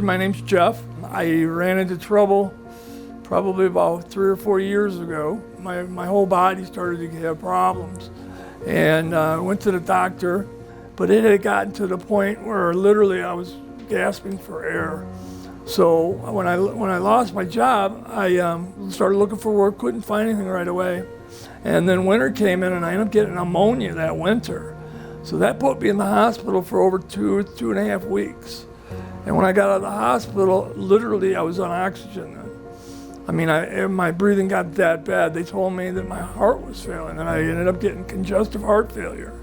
My name's Jeff. I ran into trouble probably about 3 or 4 years ago. My whole body started to have problems. And I went to the doctor, but it had gotten to the point where literally I was gasping for air. So when I lost my job, I started looking for work, couldn't find anything right away. And then winter came in and I ended up getting pneumonia that winter. So that put me in the hospital for over two and a half weeks. And when I got out of the hospital, literally I was on oxygen then. I mean, my breathing got that bad. They told me that my heart was failing and I ended up getting congestive heart failure.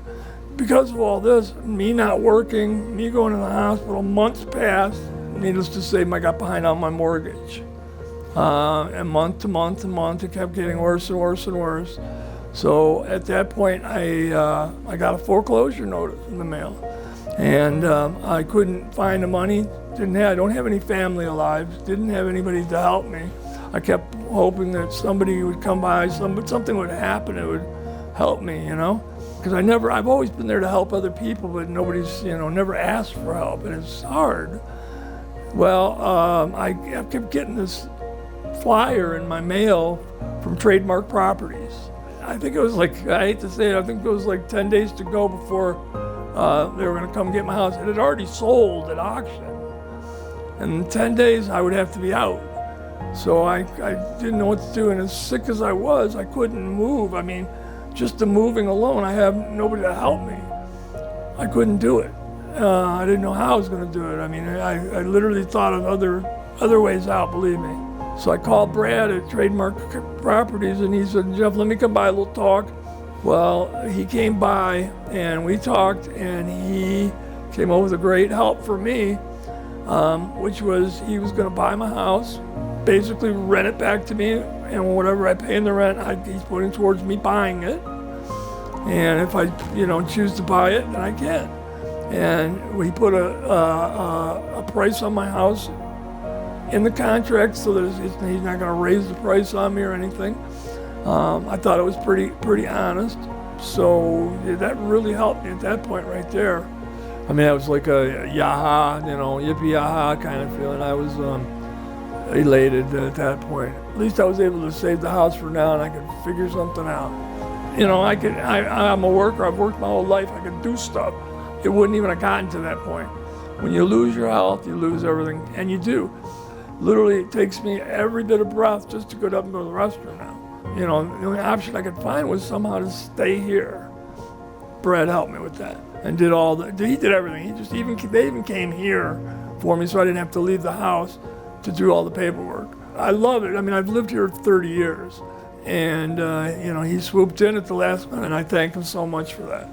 Because of all this, me not working, me going to the hospital, months passed. Needless to say, I got behind on my mortgage. And month to month, it kept getting worse and worse and worse. So at that point, I got a foreclosure notice in the mail. And I couldn't find the money. I don't have any family alive. Didn't have anybody to help me. I kept hoping that somebody would come by, something would happen that would help me, you know? Because I've always been there to help other people, but nobody's, never asked for help, and it's hard. Well, I kept getting this flyer in my mail from Trademark Properties. I think it was I hate to say it, I think it was 10 days to go before they were gonna come get my house. It had already sold at auction. And in 10 days, I would have to be out. So I didn't know what to do, and as sick as I was, I couldn't move. I mean, just the moving alone, I have nobody to help me. I couldn't do it. I didn't know how I was gonna do it. I mean, I literally thought of other ways out, believe me. So I called Brad at Trademark Properties, and he said, Jeff, let me come by, a little talk. Well, he came by, and we talked, and he came up with a great help for me, which was he was gonna buy my house, basically rent it back to me, and whatever I pay in the rent, he's putting towards me buying it. And if I, choose to buy it, then I can. And we put a price on my house in the contract so that he's not going to raise the price on me or anything. I thought it was pretty honest. So that really helped me at that point right there. I mean, it was like a yaha, yippee yaha kind of feeling. I was elated at that point. At least I was able to save the house for now, and I could figure something out. I'm a worker. I've worked my whole life. I could do stuff. It wouldn't even have gotten to that point. When you lose your health, you lose everything, and you do. Literally, it takes me every bit of breath just to get up and go to the restroom now. The only option I could find was somehow to stay here. Brad helped me with that and did he did everything. They even came here for me so I didn't have to leave the house to do all the paperwork. I love it. I mean, I've lived here 30 years, and he swooped in at the last minute, and I thank him so much for that.